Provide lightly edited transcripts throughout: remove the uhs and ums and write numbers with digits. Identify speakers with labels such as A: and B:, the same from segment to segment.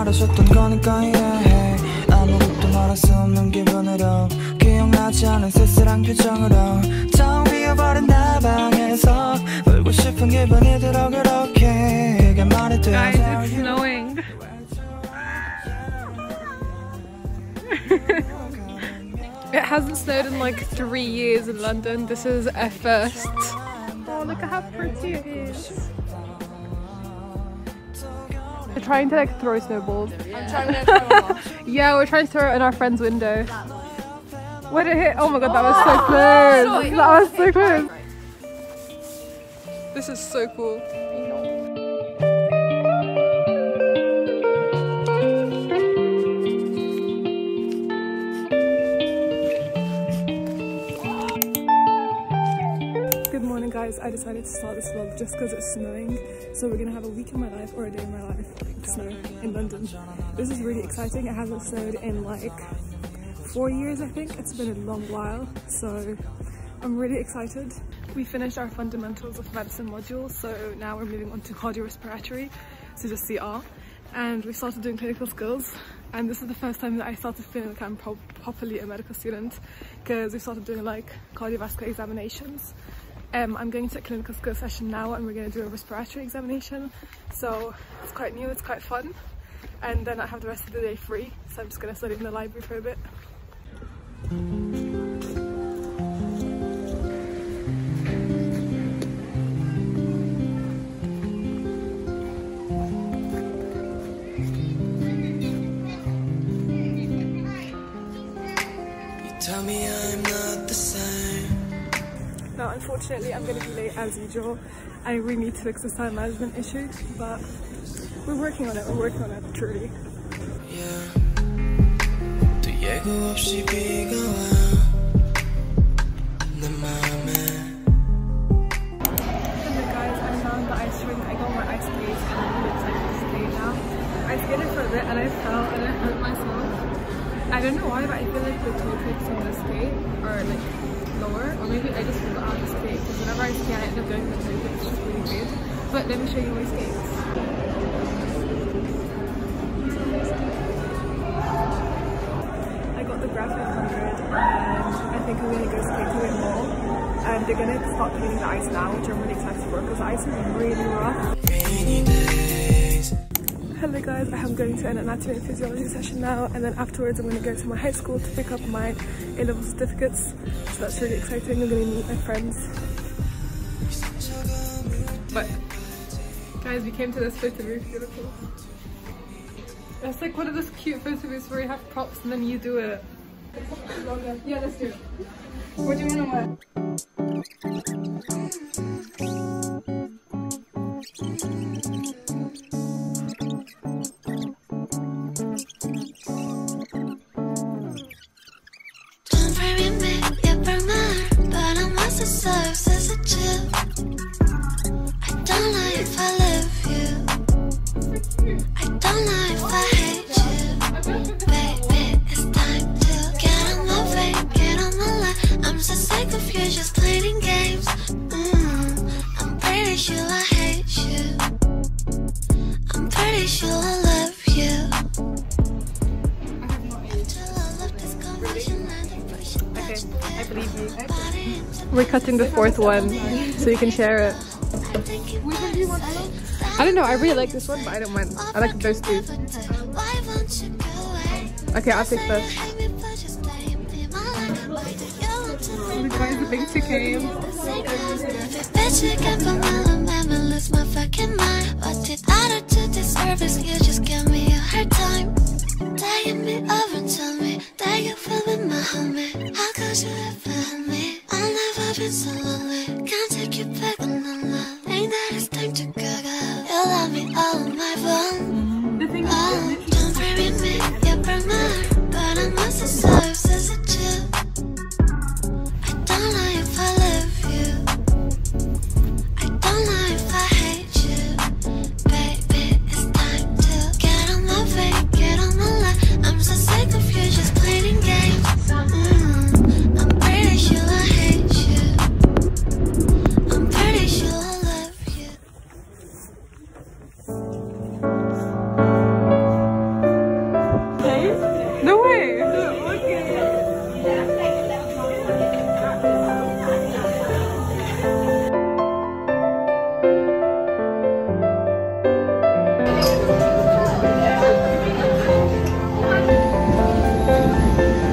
A: 말하셨던 거니까 이해해. 아무것도 말할 수 없는 기분으로 기억나지 않은 쓸쓸한 표정으로 텅 비어버린 내 방에서 울고 싶은 기분이 들어 그렇게 그게 말이 돼.
B: Guys, it's snowing. It hasn't snowed in like 3 years in London. This is a first. Oh, look at how pretty it is. We're trying to like throw snowballs.
C: I'm trying to throw them off.
B: Yeah, we're trying to throw it in our friend's window. Where did it hit? Oh my god, that was so close! That was so close! This is so cool. Good morning guys, I decided to start this vlog just because it's snowing. So we're gonna have a week in my life or a day in my life with snow in London. This is really exciting. It hasn't snowed in like 4 years I think. It's been a long while, so I'm really excited. We finished our fundamentals of medicine module, so now we're moving on to cardiorespiratory, so just CR. And we started doing clinical skills, and this is the first time that I started feeling like I'm properly a medical student, because we started doing like cardiovascular examinations. I'm going to a clinical skills session now and we're going to do a respiratory examination, so it's quite new, it's quite fun, and then I have the rest of the day free, so I'm just going to study in the library for a bit.
A: Tell me I'm not the same.
B: Now unfortunately I'm going to be late as usual. I really need to fix this time management issue, but we're working on it, truly.
A: Yeah. 또 예고 없이 비가 와. 내 마음에.
B: Hello guys, I found the ice rink. I got my ice skates and I'm really excited to skate now. I skated for a bit and I fell and I hurt myself. I don't know why, but I feel like the toe tips on the skate are like lower, or maybe I just forgot how to skate, because whenever I skate I end up doing the toe tips, it's really weird. But let me show you my skates. I got the Graph 500 and I think I'm going to go skate to it more. And they're going to start cleaning the ice now, which I'm really excited for because the ice is really rough. Hello guys, I am going to an anatomy and physiology session now, and then afterwards I'm going to go to my high school to pick up my A-level certificates, so that's really exciting. I'm going to meet my friends. But guys, we came to this photo booth, beautiful. It's like one of those cute photo booths where you have props and then you do it. Yeah, let's do it. What do you want to wear? We're cutting the fourth one so you can share it.
C: Which one do you want?
B: I don't know, I really like this one, but I don't mind. I like those two. Okay, I'll take first. The guys, the big chicken.
D: What did I do to deserve this? You just give me a hard time. Taking me over, tell me that you feel with my homie. How could you ever help me? I've never been so lonely. Can't take you back on the line. Think that it's time to go. You love me all on my phone.
B: The thing is,
D: don't bury me, you're permanent, but I must deserve such a chill. I don't know if I love you. I don't know if I hate you. Baby, it's time to get on my way, get on my line. I'm so sick of you just playing games. I'm pretty sure I hate you. I'm pretty sure I love you.
B: No way! I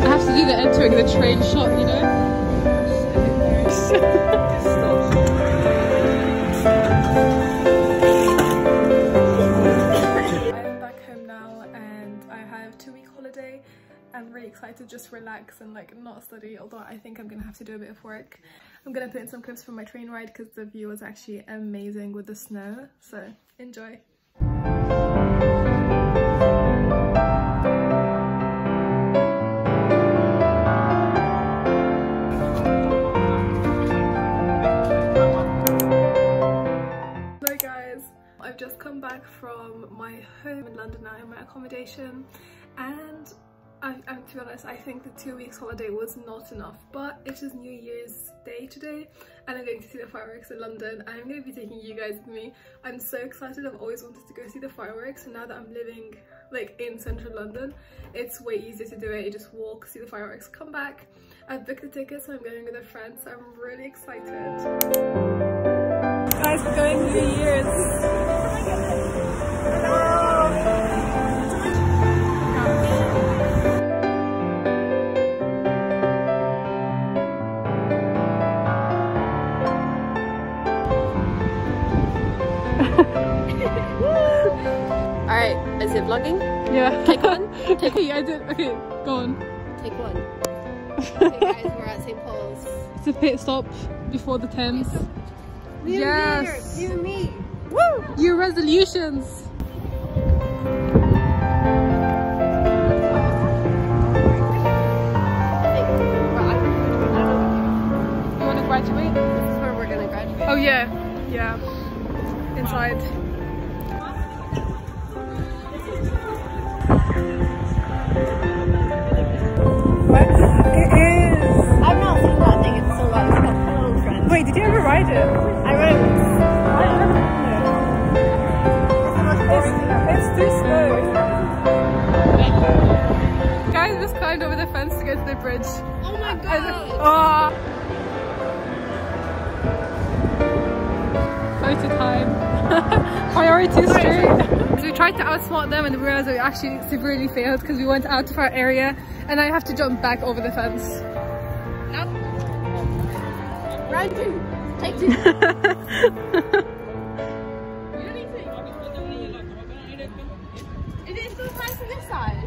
B: have to do the entering the train shot, you know? I'm really excited to just relax and like not study, although I think I'm gonna have to do a bit of work. I'm gonna put in some clips from my train ride because the view was actually amazing with the snow, so enjoy. Hello guys, I've just come back from my home in London now in my accommodation, and to be honest, I think the 2 weeks holiday was not enough, but it is New Year's Day today and I'm going to see the fireworks in London and I'm going to be taking you guys with me. I'm so excited. I've always wanted to go see the fireworks, and now that I'm living like in central London, it's way easier to do it. You just walk, see the fireworks, come back. I've booked the tickets, so I'm going with a friend, so I'm really excited. Guys, we're going New Year's.
C: Alright, is it vlogging?
B: Yeah.
C: Take one?
B: Okay, I did. Okay, go on.
C: Take one. Okay guys, we're at St. Paul's.
B: It's a pit stop before the Thames. Yes!
C: You and me!
B: Woo! Your resolutions! You want to graduate?
C: This is where we're gonna graduate.
B: Oh yeah, yeah. Inside. What? It is!
C: I've not seen that thing in so long. It's called Hello Friend.
B: Wait, did you ever ride it?
C: I rode it once.
B: I've never done it. It's too slow. Guys, just climbed over the fence to go to the bridge.
C: Oh my god!
B: Oh. Photo time. Priority straight. So we tried to outsmart them and we realized we actually severely failed because we went out of our area and I have to jump back over the fence.
C: No. Round two. Take two. It is so nice on this side.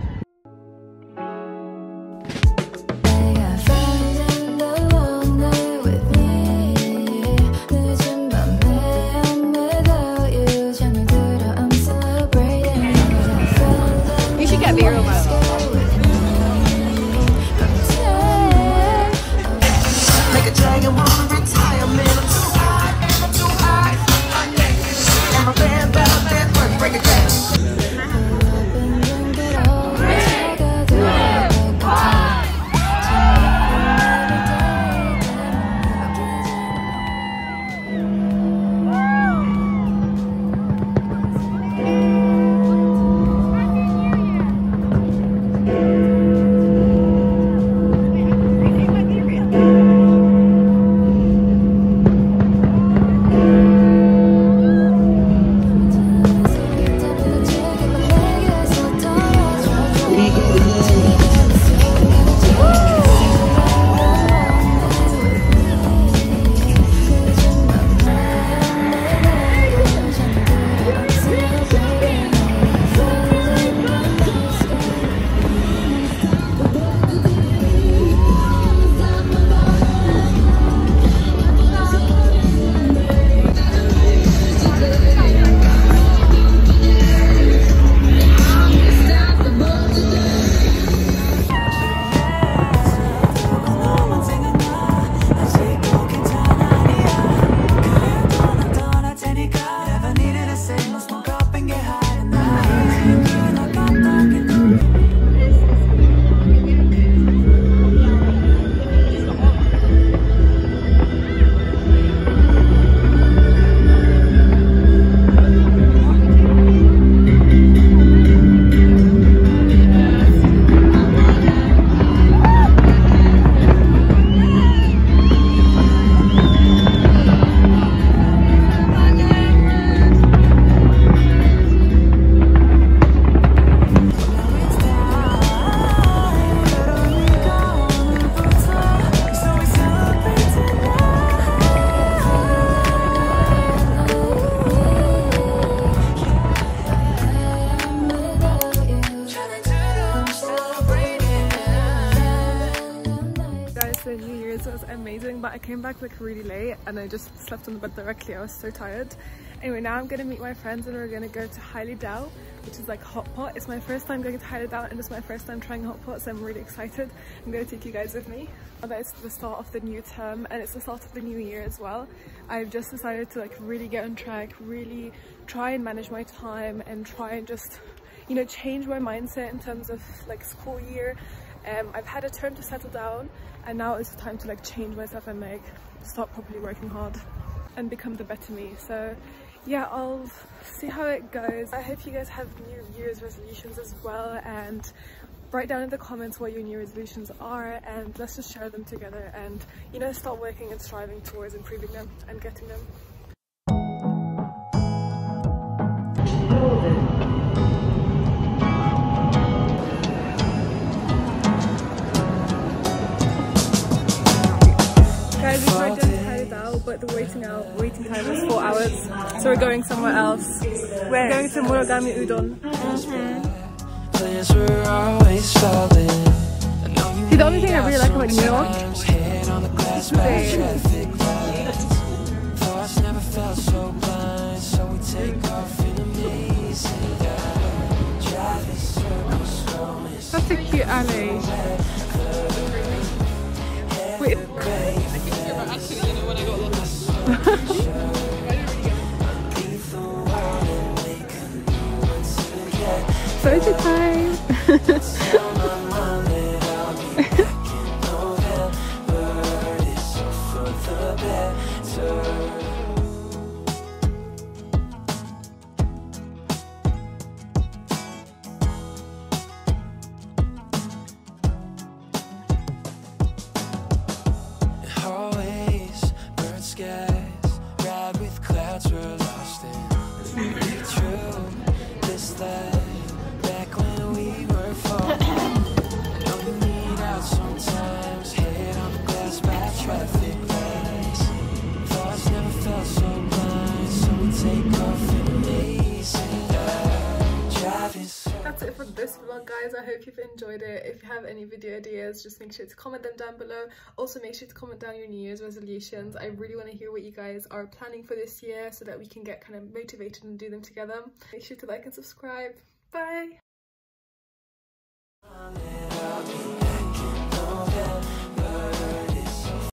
B: was amazing, but I came back like really late and I just slept on the bed directly. I was so tired. Anyway, now I'm gonna meet my friends and we're gonna go to VLLO, which is like hot pot. It's my first time going to VLLO and it's my first time trying hot pot, so I'm really excited. I'm gonna take you guys with me. That it's the start of the new term and it's the start of the new year as well. I've just decided to like really get on track, really try and manage my time and try and just, you know, change my mindset in terms of like school year. I've had a term to settle down and now it's time to like change myself and like start properly working hard and become the better me. So yeah, I'll see how it goes. I hope you guys have New Year's resolutions as well, and write down in the comments what your new resolutions are and let's just share them together and, you know, start working and striving towards improving them and getting them. Guys, we tried to head out, but the waiting time was 4 hours, so we're going somewhere else. We're going to Morogami Udon. See, the only thing I really like about New York is that's a cute alley. Wait. Actually, you know when I got lost. Photo time! That's it for this vlog, guys. I hope you've enjoyed it. If you have any video ideas, just make sure to comment them down below. Also make sure to comment down your New Year's resolutions. I really want to hear what you guys are planning for this year so that we can get kind of motivated and do them together. Make sure to like and subscribe. Bye!